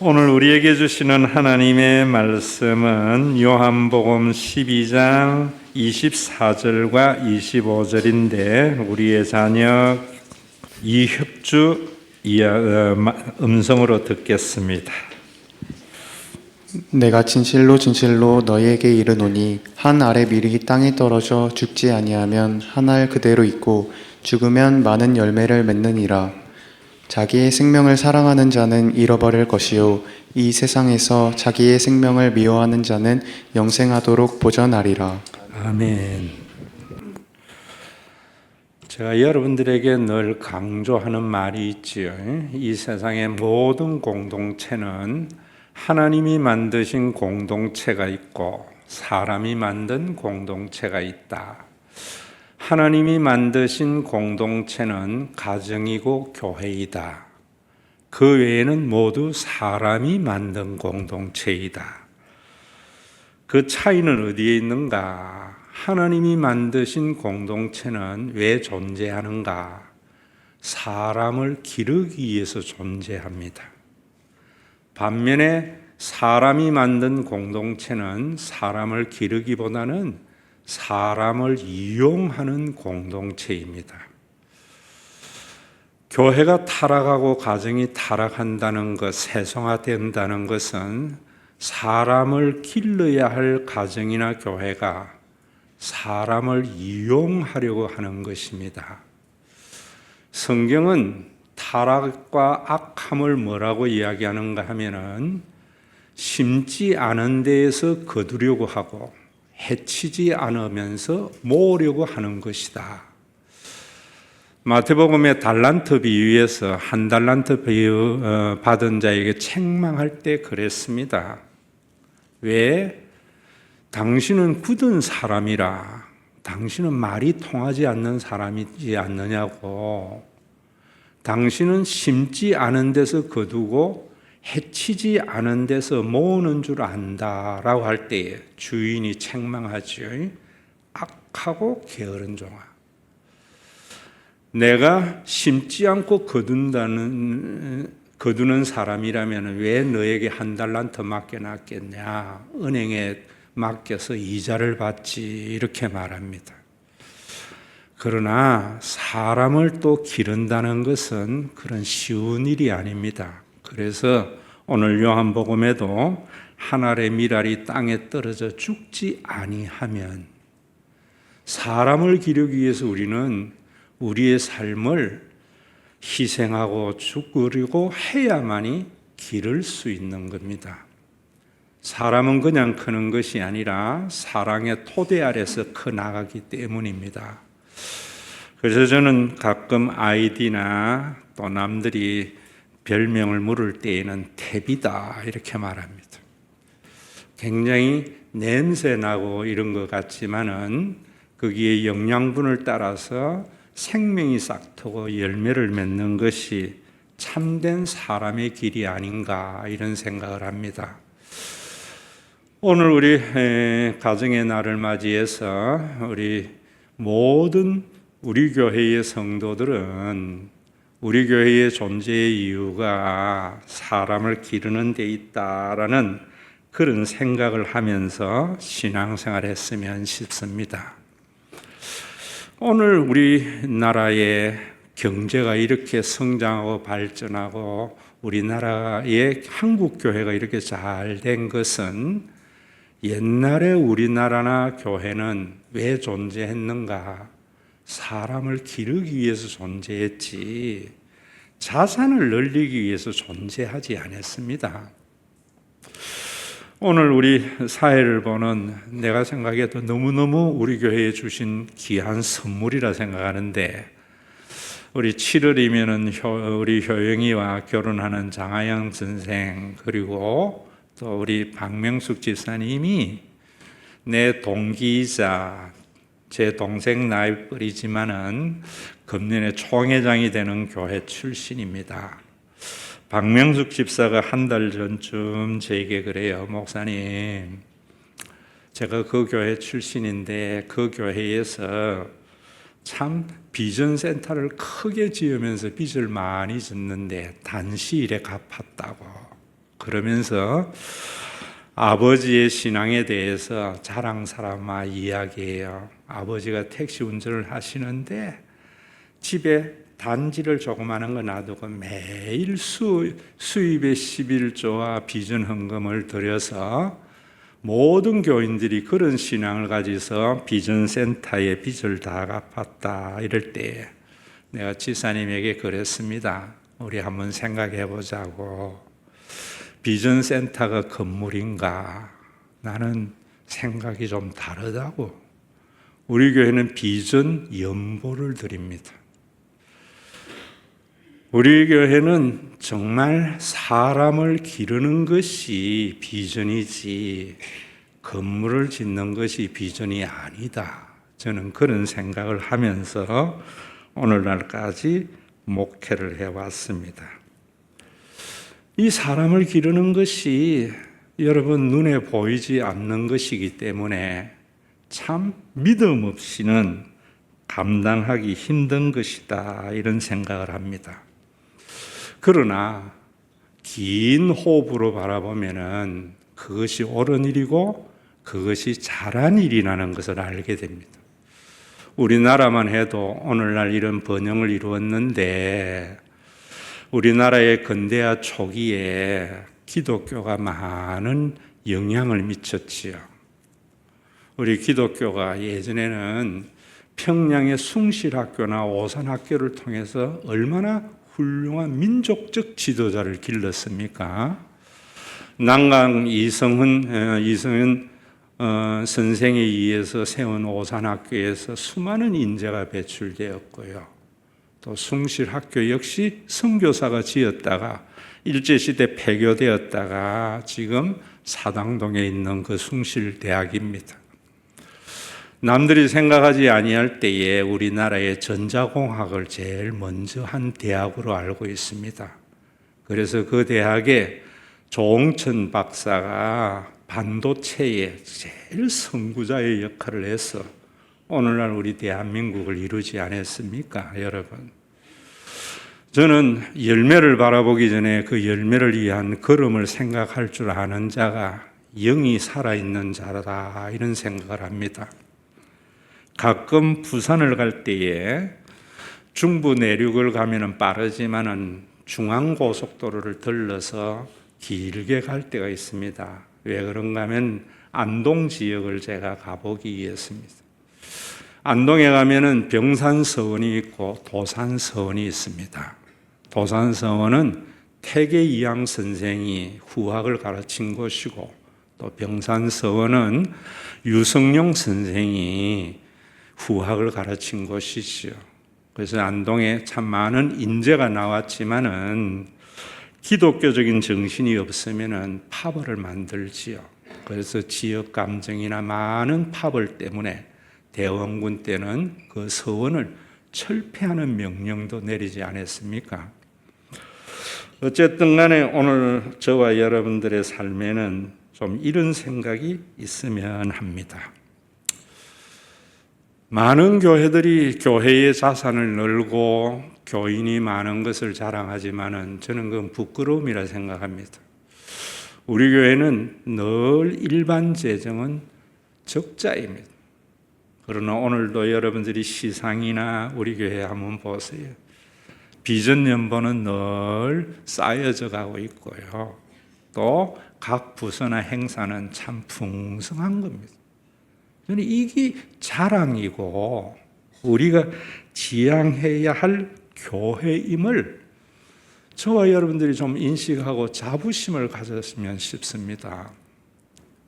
오늘 우리에게 주시는 하나님의 말씀은 요한복음 12장 24절과 25절인데 우리의 자녀 이협주 음성으로 듣겠습니다. 내가 진실로 진실로 너희에게 이르노니 한 알의 밀이 땅에 떨어져 죽지 아니하면 한 알 그대로 있고 죽으면 많은 열매를 맺느니라. 자기의 생명을 사랑하는 자는 잃어버릴 것이요 이 세상에서 자기의 생명을 미워하는 자는 영생하도록 보전하리라. 아멘. 제가 여러분들에게 늘 강조하는 말이 있지요. 이 세상의 모든 공동체는 하나님이 만드신 공동체가 있고 사람이 만든 공동체가 있다. 하나님이 만드신 공동체는 가정이고 교회이다. 그 외에는 모두 사람이 만든 공동체이다. 그 차이는 어디에 있는가? 하나님이 만드신 공동체는 왜 존재하는가? 사람을 기르기 위해서 존재합니다. 반면에 사람이 만든 공동체는 사람을 기르기보다는 사람을 이용하는 공동체입니다. 교회가 타락하고 가정이 타락한다는 것, 세상화된다는 것은 사람을 길러야 할 가정이나 교회가 사람을 이용하려고 하는 것입니다. 성경은 타락과 악함을 뭐라고 이야기하는가 하면은 심지 않은 데에서 거두려고 하고 해치지 않으면서 모으려고 하는 것이다. 마태복음의 달란트 비유에서 한 달란트 받은 자에게 책망할 때 그랬습니다. 왜? 당신은 굳은 사람이라 당신은 말이 통하지 않는 사람이지 않느냐고. 당신은 심지 않은 데서 거두고 해치지 않은 데서 모으는 줄 안다라고 할 때에 주인이 책망하죠. 악하고 게으른 종아. 내가 심지 않고 거두는 사람이라면 왜 너에게 한 달란트 맡겨놨겠냐? 은행에 맡겨서 이자를 받지 이렇게 말합니다. 그러나 사람을 또 기른다는 것은 그런 쉬운 일이 아닙니다. 그래서 오늘 요한복음에도 한 알의 밀알이 땅에 떨어져 죽지 아니하면 사람을 기르기 위해서 우리는 우리의 삶을 희생하고 죽으려고 해야만이 기를 수 있는 겁니다. 사람은 그냥 크는 것이 아니라 사랑의 토대 아래서 커나가기 때문입니다. 그래서 저는 가끔 아이디나 또 남들이 별명을 물을 때에는 탭이다 이렇게 말합니다. 굉장히 냄새나고 이런 것 같지만은 거기에 영양분을 따라서 생명이 싹트고 열매를 맺는 것이 참된 사람의 길이 아닌가 이런 생각을 합니다. 오늘 우리 가정의 날을 맞이해서 우리 모든 우리 교회의 성도들은 우리 교회의 존재의 이유가 사람을 기르는 데 있다라는 그런 생각을 하면서 신앙생활을 했으면 싶습니다. 오늘 우리나라의 경제가 이렇게 성장하고 발전하고 우리나라의 한국교회가 이렇게 잘 된 것은 옛날에 우리나라나 교회는 왜 존재했는가? 사람을 기르기 위해서 존재했지 자산을 늘리기 위해서 존재하지 않았습니다. 오늘 우리 사회를 보는 내가 생각해도 너무너무 우리 교회에 주신 귀한 선물이라 생각하는데 우리 7월이면은 우리 효영이와 결혼하는 장하영 선생 그리고 또 우리 박명숙 집사님이 내 동기이자 제 동생 나이뻘이지만은 금년에 총회장이 되는 교회 출신입니다. 박명숙 집사가 한 달 전쯤 저에게 그래요. 목사님, 제가 그 교회 출신인데 그 교회에서 참 비전센터를 크게 지으면서 빚을 많이 졌는데 단시일에 갚았다고. 그러면서 아버지의 신앙에 대해서 자랑 삼아 이야기해요. 아버지가 택시 운전을 하시는데 집에 단지를 조그마한 거 놔두고 매일 수입의 11조와 비전 헌금을 들여서 모든 교인들이 그런 신앙을 가지서 비전센터에 빚을 다 갚았다. 이럴 때 내가 지사님에게 그랬습니다. 우리 한번 생각해 보자고. 비전센터가 건물인가? 나는 생각이 좀 다르다고. 우리 교회는 비전 연보를 드립니다. 우리 교회는 정말 사람을 기르는 것이 비전이지 건물을 짓는 것이 비전이 아니다. 저는 그런 생각을 하면서 오늘날까지 목회를 해왔습니다. 이 사람을 기르는 것이 여러분 눈에 보이지 않는 것이기 때문에 참 믿음 없이는 감당하기 힘든 것이다. 이런 생각을 합니다. 그러나 긴 호흡으로 바라보면은 그것이 옳은 일이고 그것이 잘한 일이라는 것을 알게 됩니다. 우리나라만 해도 오늘날 이런 번영을 이루었는데 우리나라의 근대화 초기에 기독교가 많은 영향을 미쳤지요. 우리 기독교가 예전에는 평양의 숭실학교나 오산학교를 통해서 얼마나 훌륭한 민족적 지도자를 길렀습니까? 난강 이성은 선생에 의해서 세운 오산학교에서 수많은 인재가 배출되었고요. 또 숭실학교 역시 선교사가 지었다가 일제시대 폐교되었다가 지금 사당동에 있는 그 숭실대학입니다. 남들이 생각하지 아니할 때에 우리나라의 전자공학을 제일 먼저 한 대학으로 알고 있습니다. 그래서 그 대학에 조홍천 박사가 반도체의 제일 선구자의 역할을 해서 오늘날 우리 대한민국을 이루지 않았습니까, 여러분? 저는 열매를 바라보기 전에 그 열매를 위한 걸음을 생각할 줄 아는 자가 영이 살아있는 자다, 이런 생각을 합니다. 가끔 부산을 갈 때에 중부 내륙을 가면은 빠르지만은 중앙고속도로를 들러서 길게 갈 때가 있습니다. 왜 그런가 하면 안동 지역을 제가 가보기 위해서입니다. 안동에 가면은 병산서원이 있고 도산서원이 있습니다. 도산서원은 태계이양 선생이 후학을 가르친 곳이고 또 병산서원은 유성룡 선생이 후학을 가르친 곳이지요. 그래서 안동에 참 많은 인재가 나왔지만은 기독교적인 정신이 없으면은 파벌을 만들지요. 그래서 지역 감정이나 많은 파벌 때문에 대원군 때는 그 서원을 철폐하는 명령도 내리지 않았습니까? 어쨌든 간에 오늘 저와 여러분들의 삶에는 좀 이런 생각이 있으면 합니다. 많은 교회들이 교회의 자산을 늘고 교인이 많은 것을 자랑하지만은 저는 그건 부끄러움이라 생각합니다. 우리 교회는 늘 일반 재정은 적자입니다. 그러나 오늘도 여러분들이 시상이나 우리 교회 한번 보세요. 비전 연보는 늘 쌓여져 가고 있고요. 또 각 부서나 행사는 참 풍성한 겁니다. 저는 이게 자랑이고 우리가 지향해야 할 교회임을 저와 여러분들이 좀 인식하고 자부심을 가졌으면 싶습니다.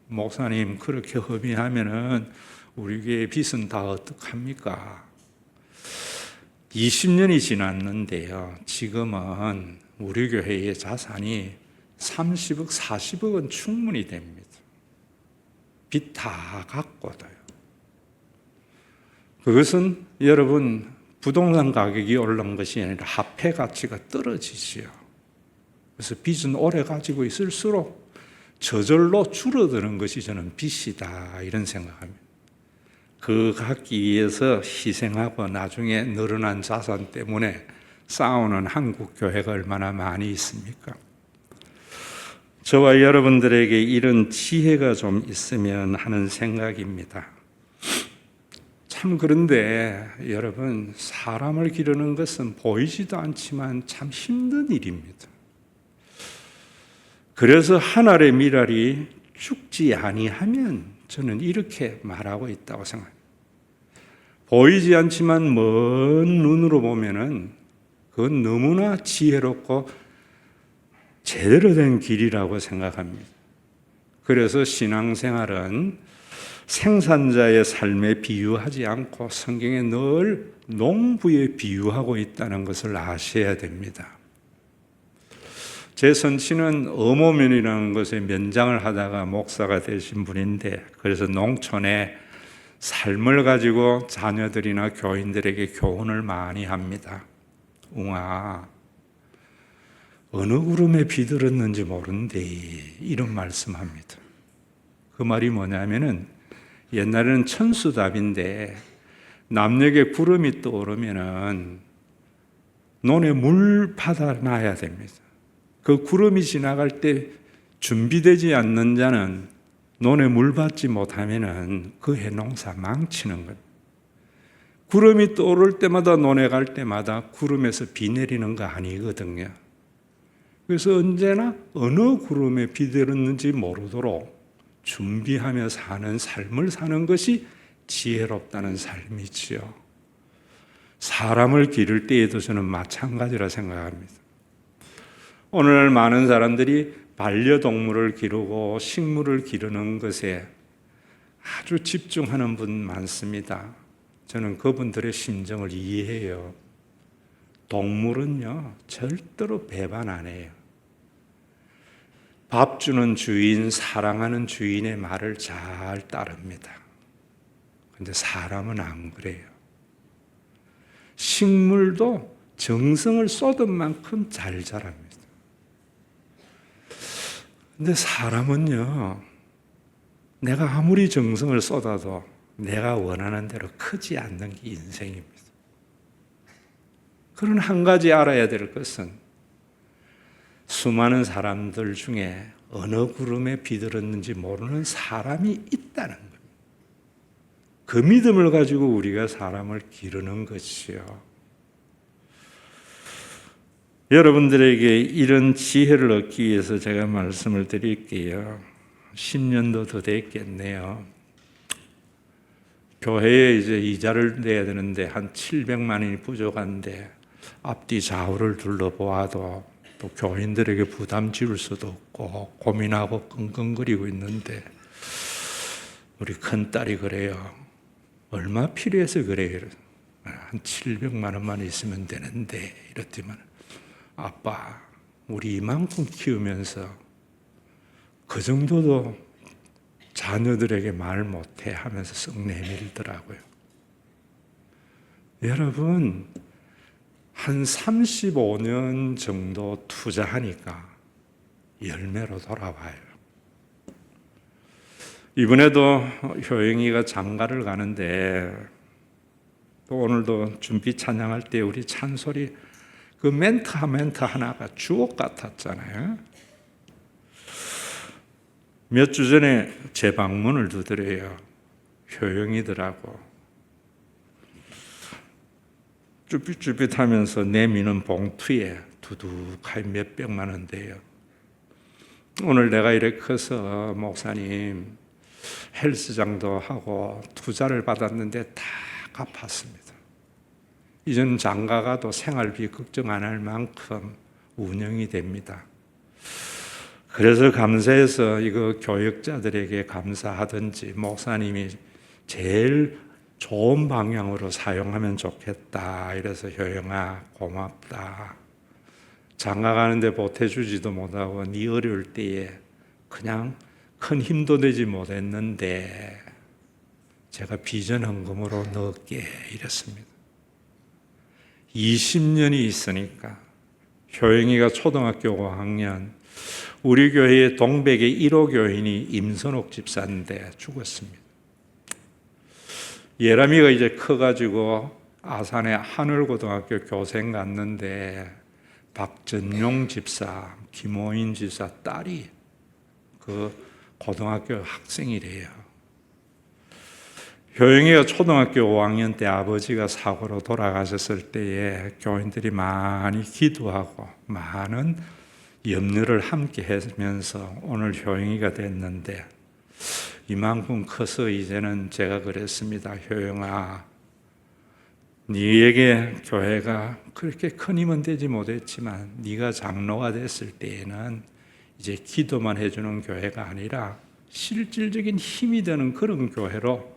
목사님 그렇게 허비하면은 우리 교회 빚은 다 어떡합니까? 20년이 지났는데요. 지금은 우리 교회의 자산이 30억, 40억은 충분히 됩니다. 빚 다 갚고도요. 그것은 여러분 부동산 가격이 올라온 것이 아니라 화폐 가치가 떨어지지요. 그래서 빚은 오래 가지고 있을수록 저절로 줄어드는 것이 저는 빚이다 이런 생각합니다. 그 갚기 위해서 희생하고 나중에 늘어난 자산 때문에 싸우는 한국 교회가 얼마나 많이 있습니까? 저와 여러분들에게 이런 지혜가 좀 있으면 하는 생각입니다. 참 그런데 여러분, 사람을 기르는 것은 보이지도 않지만 참 힘든 일입니다. 그래서 한 알의 밀알이 죽지 아니하면 저는 이렇게 말하고 있다고 생각합니다. 보이지 않지만 먼 눈으로 보면은 그건 너무나 지혜롭고 제대로 된 길이라고 생각합니다. 그래서 신앙생활은 생산자의 삶에 비유하지 않고 성경에 늘 농부에 비유하고 있다는 것을 아셔야 됩니다. 제 선친은 어모면이라는 것에 면장을 하다가 목사가 되신 분인데, 그래서 농촌에 삶을 가지고 자녀들이나 교인들에게 교훈을 많이 합니다. 웅아, 어느 구름에 비들었는지 모른대, 이런 말씀합니다. 그 말이 뭐냐면은 옛날에는 천수답인데 남녘에 구름이 떠오르면은 논에 물 받아놔야 됩니다. 그 구름이 지나갈 때 준비되지 않는 자는 논에 물 받지 못하면은 그 해 농사 망치는 것. 구름이 떠오를 때마다 논에 갈 때마다 구름에서 비 내리는 거 아니거든요. 그래서 언제나 어느 구름에 비 내렸는지 모르도록 준비하며 사는 삶을 사는 것이 지혜롭다는 삶이지요. 사람을 기를 때에도 저는 마찬가지라 생각합니다. 오늘날 많은 사람들이 반려동물을 기르고 식물을 기르는 것에 아주 집중하는 분 많습니다. 저는 그분들의 심정을 이해해요. 동물은요, 절대로 배반 안 해요. 밥 주는 주인, 사랑하는 주인의 말을 잘 따릅니다. 근데 사람은 안 그래요. 식물도 정성을 쏟은 만큼 잘 자랍니다. 근데 사람은요, 내가 아무리 정성을 쏟아도 내가 원하는 대로 크지 않는 게 인생입니다. 그런 한 가지 알아야 될 것은 수많은 사람들 중에 어느 구름에 비들었는지 모르는 사람이 있다는 겁니다. 그 믿음을 가지고 우리가 사람을 기르는 것이요. 여러분들에게 이런 지혜를 얻기 위해서 제가 말씀을 드릴게요. 10년도 더 됐겠네요. 교회에 이제 이자를 내야 되는데 한 700만 원이 부족한데 앞뒤 좌우를 둘러보아도 또 교인들에게 부담 지울 수도 없고 고민하고 끙끙거리고 있는데 우리 큰딸이 그래요. 얼마 필요해서 그래요. 한 700만 원만 있으면 되는데 이렇지만 아빠, 우리 이만큼 키우면서 그 정도도 자녀들에게 말 못해 하면서 썩 내밀더라고요. 여러분, 한 35년 정도 투자하니까 열매로 돌아와요. 이번에도 효영이가 장가를 가는데 또 오늘도 준비 찬양할 때 우리 찬솔이 그 멘트 하나가 주옥 같았잖아요. 몇 주 전에 제 방문을 두드려요. 효영이들하고 쭈삣쭈삣하면서 내미는 봉투에 두둑하게 몇백만 원 돼요. 오늘 내가 이렇게 커서 목사님 헬스장도 하고 투자를 받았는데 다 갚았습니다. 이제는 장가가도 생활비 걱정 안 할 만큼 운영이 됩니다. 그래서 감사해서 이거 교역자들에게 감사하든지 목사님이 제일 좋은 방향으로 사용하면 좋겠다. 이래서 효영아 고맙다. 장가 가는데 보태주지도 못하고 네 어려울 때에 그냥 큰 힘도 내지 못했는데 제가 비전헌금으로 넣을게 이랬습니다. 20년이 있으니까 효영이가 초등학교 5학년 우리 교회의 동백의 1호 교인이 임선옥 집사인데 죽었습니다. 예람이가 이제 커가지고 아산의 하늘고등학교 교생 갔는데 박전용 집사, 김호인 집사 딸이 그 고등학교 학생이래요. 효영이가 초등학교 5학년 때 아버지가 사고로 돌아가셨을 때에 교인들이 많이 기도하고 많은 염려를 함께 하면서 오늘 효영이가 됐는데, 이만큼 커서 이제는 제가 그랬습니다. 효영아, 네에게 교회가 그렇게 큰 힘은 되지 못했지만 네가 장로가 됐을 때에는 이제 기도만 해주는 교회가 아니라 실질적인 힘이 되는 그런 교회로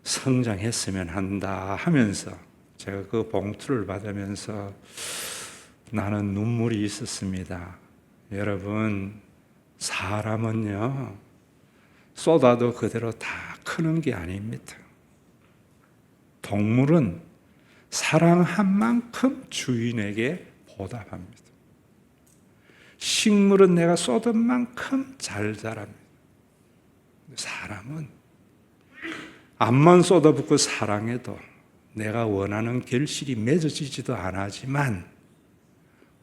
성장했으면 한다 하면서 제가 그 봉투를 받으면서 나는 눈물이 있었습니다. 여러분, 사람은요 쏟아도 그대로 다 크는 게 아닙니다. 동물은 사랑한 만큼 주인에게 보답합니다. 식물은 내가 쏟은 만큼 잘 자랍니다. 사람은 앞만 쏟아붓고 사랑해도 내가 원하는 결실이 맺어지지도 않았지만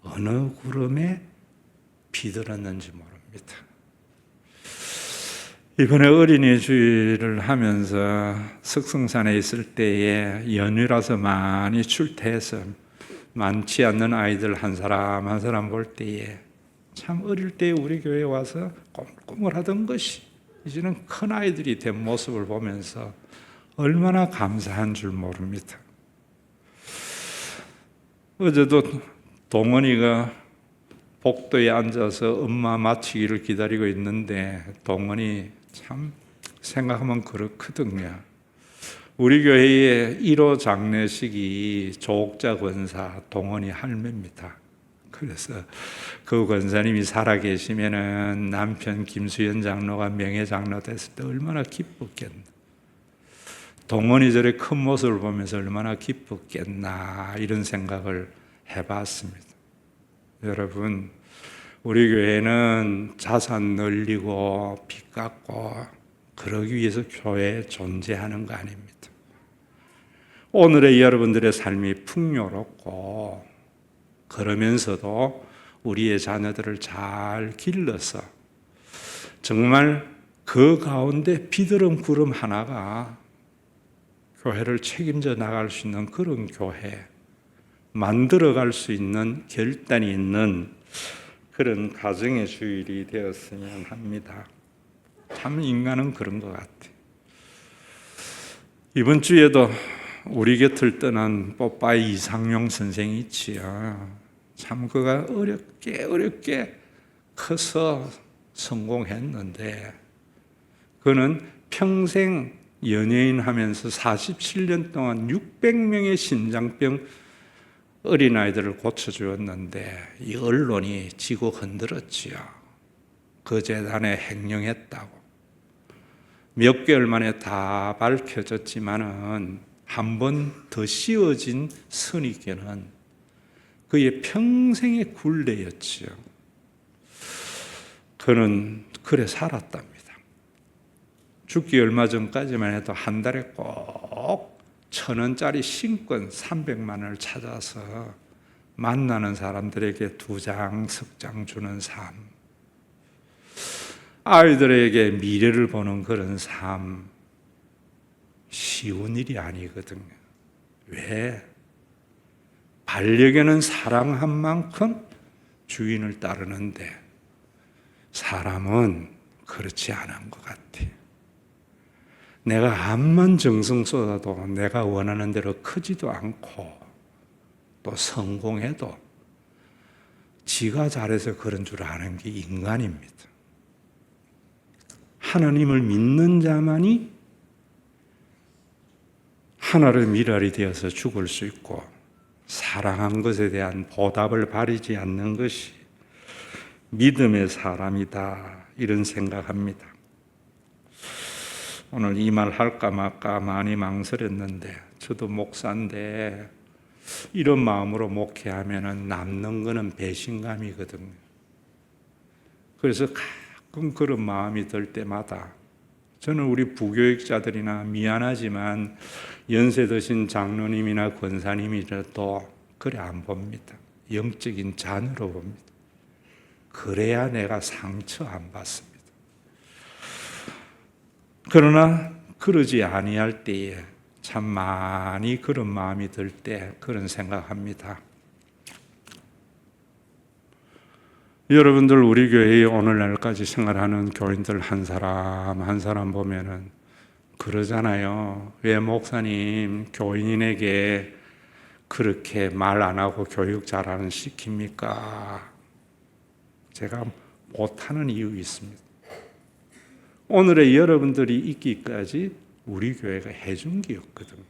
어느 구름에 비들었는지 모릅니다. 이번에 어린이 주일을 하면서 석성산에 있을 때에 연휴라서 많이 출퇴해서 많지 않는 아이들 한 사람 한 사람 볼 때에 참 어릴 때 우리 교회에 와서 꿈을 하던 것이 이제는 큰 아이들이 된 모습을 보면서 얼마나 감사한 줄 모릅니다. 어제도 동원이가 복도에 앉아서 엄마 마치기를 기다리고 있는데 동원이 참 생각하면 그렇거든요. 우리 교회의 1호 장례식이 조옥자 권사 동원이 할매입니다. 그래서 그 권사님이 살아계시면은 남편 김수현 장로가 명예장로 됐을 때 얼마나 기뻤겠나. 동원이 저래 큰 모습을 보면서 얼마나 기뻤겠나 이런 생각을 해봤습니다. 여러분, 우리 교회는 자산 늘리고 빚 갚고 그러기 위해서 교회에 존재하는 거 아닙니다. 오늘의 여러분들의 삶이 풍요롭고 그러면서도 우리의 자녀들을 잘 길러서 정말 그 가운데 비드름 구름 하나가 교회를 책임져 나갈 수 있는 그런 교회, 만들어갈 수 있는 결단이 있는 그런 가정의 주일이 되었으면 합니다. 참 인간은 그런 것 같아요. 이번 주에도 우리 곁을 떠난 뽀빠이 이상용 선생이 있지요. 참 그가 어렵게 커서 성공했는데 그는 평생 연예인 하면서 47년 동안 600명의 심장병 어린아이들을 고쳐주었는데 이 언론이 지고 흔들었지요. 그 재단에 횡령했다고. 몇 개월 만에 다 밝혀졌지만은 한 번 더 씌워진 선입견은 그의 평생의 굴레였지요. 그는 그래 살았답니다. 죽기 얼마 전까지만 해도 한 달에 꼭 1,000원짜리 신권 300만 원을 찾아서 만나는 사람들에게 2장, 3장 주는 삶, 아이들에게 미래를 보는 그런 삶, 쉬운 일이 아니거든요. 왜? 반려견은 사랑한 만큼 주인을 따르는데 사람은 그렇지 않은 것 같아요. 내가 암만 정성 쏟아도 내가 원하는 대로 크지도 않고 또 성공해도 지가 잘해서 그런 줄 아는 게 인간입니다. 하나님을 믿는 자만이 하나를 미랄이 되어서 죽을 수 있고 사랑한 것에 대한 보답을 바라지 않는 것이 믿음의 사람이다 이런 생각합니다. 오늘 이 말 할까 말까 많이 망설였는데 저도 목사인데 이런 마음으로 목회하면 남는 거는 배신감이거든요. 그래서 가끔 그런 마음이 들 때마다 저는 우리 부교육자들이나 미안하지만 연세 드신 장로님이나 권사님이라도 그래 안 봅니다. 영적인 자녀로 봅니다. 그래야 내가 상처 안 받습니다. 그러나 그러지 아니할 때에 참 많이 그런 마음이 들 때 그런 생각합니다. 여러분들 우리 교회에 오늘날까지 생활하는 교인들 한 사람 한 사람 보면은 그러잖아요. 왜 목사님 교인에게 그렇게 말 안 하고 교육 잘하는 시킵니까? 제가 못하는 이유 있습니다. 오늘의 여러분들이 있기까지 우리 교회가 해준 게 없거든요.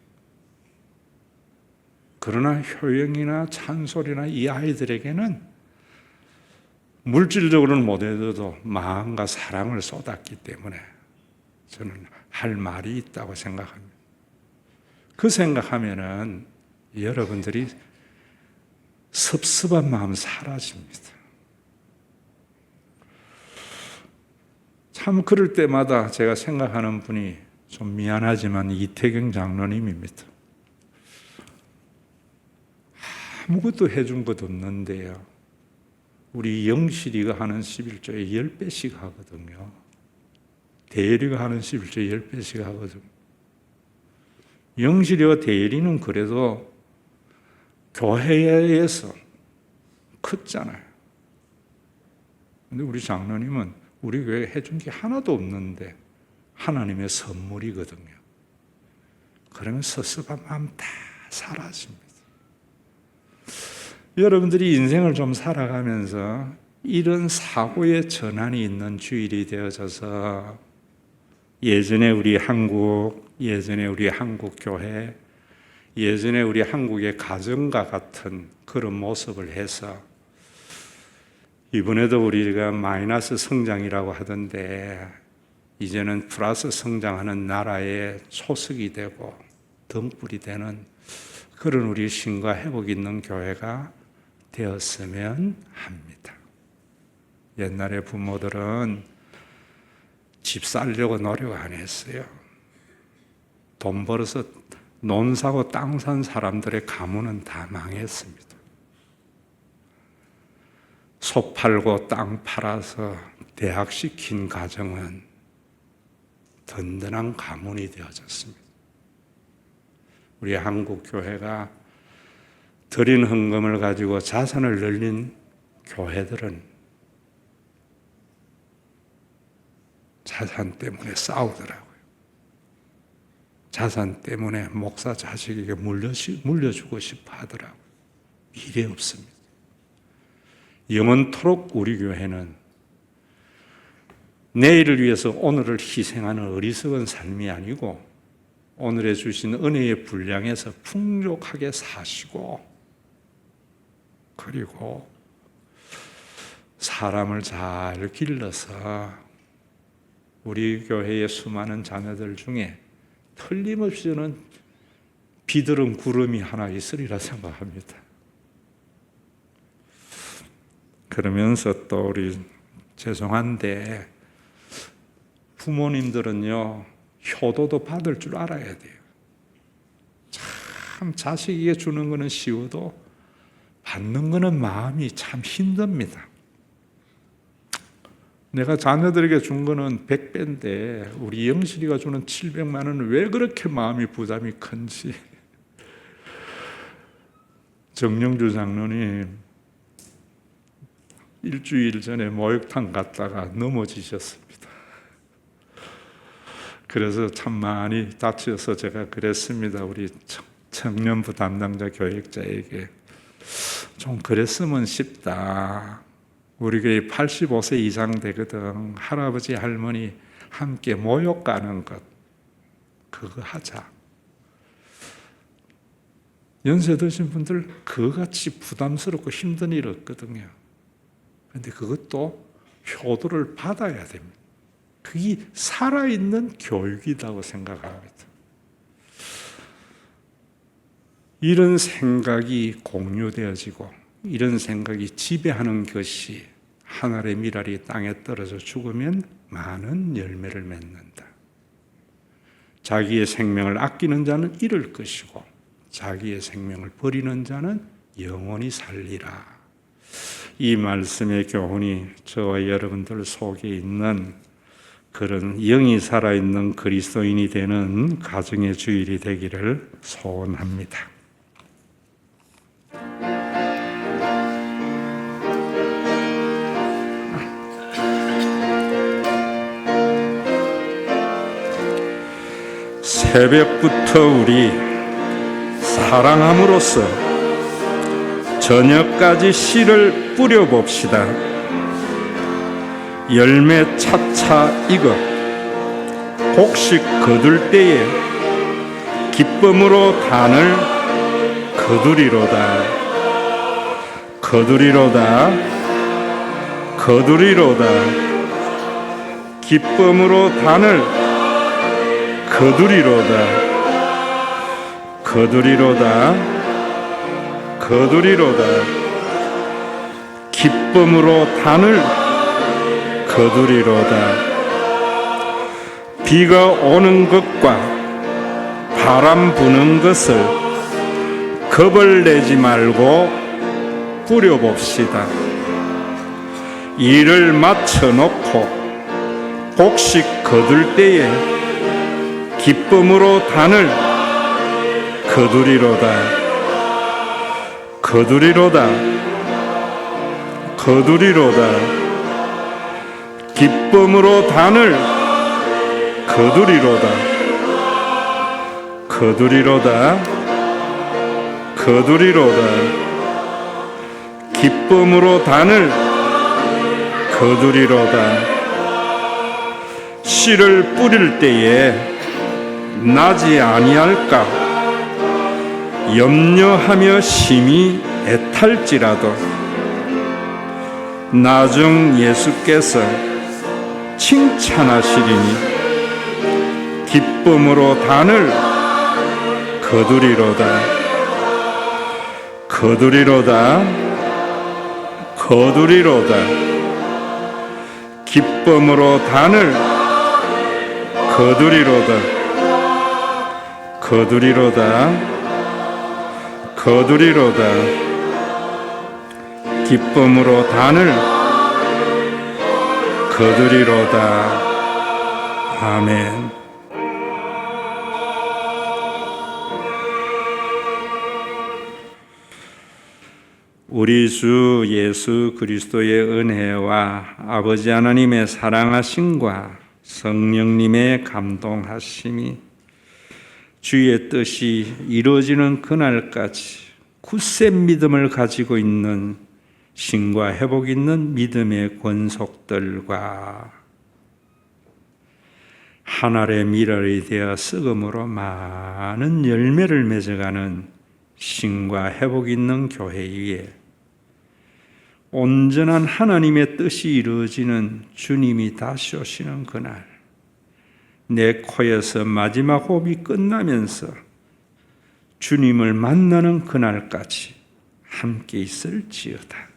그러나 효영이나 찬솔이나 이 아이들에게는 물질적으로는 못해도 마음과 사랑을 쏟았기 때문에 저는 할 말이 있다고 생각합니다. 그 생각하면은 여러분들이 섭섭한 마음 사라집니다. 참 그럴 때마다 제가 생각하는 분이 좀 미안하지만 이태경 장로님입니다. 아무것도 해준 것 없는데요. 우리 영실이가 하는 11조에 10배씩 하거든요. 대리가 하는 11조에 10배씩 하거든요. 영실이와 대리는 그래도 교회에서 컸잖아요. 근데 우리 장로님은 우리 교회에 해준 게 하나도 없는데 하나님의 선물이거든요. 그러면 섭섭한 마음 다 사라집니다. 여러분들이 인생을 좀 살아가면서 이런 사고의 전환이 있는 주일이 되어져서 예전에 우리 한국, 예전에 우리 한국 교회, 예전에 우리 한국의 가정과 같은 그런 모습을 해서 이번에도 우리가 마이너스 성장이라고 하던데 이제는 플러스 성장하는 나라의 초석이 되고 등불이 되는 그런 우리 신과 회복 있는 교회가 되었으면 합니다. 옛날에 부모들은 집 살려고 노력 안 했어요. 돈 벌어서 논 사고 땅 산 사람들의 가문은 다 망했습니다. 소 팔고 땅 팔아서 대학 시킨 가정은 든든한 가문이 되어졌습니다. 우리 한국 교회가 드린 헌금을 가지고 자산을 늘린 교회들은 자산 때문에 싸우더라고요. 자산 때문에 목사 자식에게 물려주고 싶어 하더라고요. 미래 없습니다. 영원토록 우리 교회는 내일을 위해서 오늘을 희생하는 어리석은 삶이 아니고 오늘에 주신 은혜의 분량에서 풍족하게 사시고 그리고 사람을 잘 길러서 우리 교회의 수많은 자녀들 중에 틀림없이 저는 비들은 구름이 하나 있으리라 생각합니다. 그러면서 또 우리 죄송한데 부모님들은요 효도도 받을 줄 알아야 돼요. 참 자식에게 주는 거는 쉬워도 받는 거는 마음이 참 힘듭니다. 내가 자녀들에게 준 거는 100배인데 우리 영실이가 주는 700만 원은 왜 그렇게 마음이 부담이 큰지. 정영주 장로님 일주일 전에 목욕탕 갔다가 넘어지셨습니다. 그래서 참 많이 다쳐서 제가 그랬습니다. 우리 청년부 담당자 교육자에게 좀 그랬으면 싶다. 우리 교회 85세 이상 되거든. 할아버지 할머니 함께 모욕 가는 것 그거 하자. 연세 드신 분들 그같이 부담스럽고 힘든 일 없거든요. 그런데 그것도 효도를 받아야 됩니다. 그게 살아있는 교육이라고 생각합니다. 이런 생각이 공유되어지고 이런 생각이 지배하는 것이 한 알의 밀알이 땅에 떨어져 죽으면 많은 열매를 맺는다. 자기의 생명을 아끼는 자는 잃을 것이고 자기의 생명을 버리는 자는 영원히 살리라. 이 말씀의 교훈이 저와 여러분들 속에 있는 그런 영이 살아있는 그리스도인이 되는 가정의 주일이 되기를 소원합니다. 새벽부터 우리 사랑함으로써 저녁까지 씨를 뿌려봅시다. 열매 차차 익어 곡식 거둘 때에 기쁨으로 단을 거두리로다. 거두리로다. 거두리로다. 기쁨으로 단을 거두리로다. 거두리로다. 거두리로다. 기쁨으로 단을 거두리로다. 비가 오는 것과 바람 부는 것을 겁을 내지 말고 뿌려봅시다. 일을 마쳐놓고 곡식 거둘 때에 기쁨으로 단을 거두리로다. 거두리로다. 거두리로다. 기쁨으로 단을 거두리로다. 거두리로다. 거두리로다. 기쁨으로 단을 거두리로다. 씨를 뿌릴 때에 나지 아니할까 염려하며 심히 애탈지라도 나중 예수께서 칭찬하시리니 기쁨으로 단을 거두리로다. 거두리로다. 거두리로다. 기쁨으로 단을 거두리로다. 거두리로다. 거두리로다. 기쁨으로 단을 거두리로다. 아멘. 우리 주 예수 그리스도의 은혜와 아버지 하나님의 사랑하심과 성령님의 감동하심이 주의 뜻이 이루어지는 그날까지 굳센 믿음을 가지고 있는 신과 회복 있는 믿음의 권속들과 하늘의 미랄이 되어 썩음으로 많은 열매를 맺어가는 신과 회복 있는 교회 위에 온전한 하나님의 뜻이 이루어지는 주님이 다시 오시는 그날, 내 코에서 마지막 호흡이 끝나면서 주님을 만나는 그날까지 함께 있을지어다.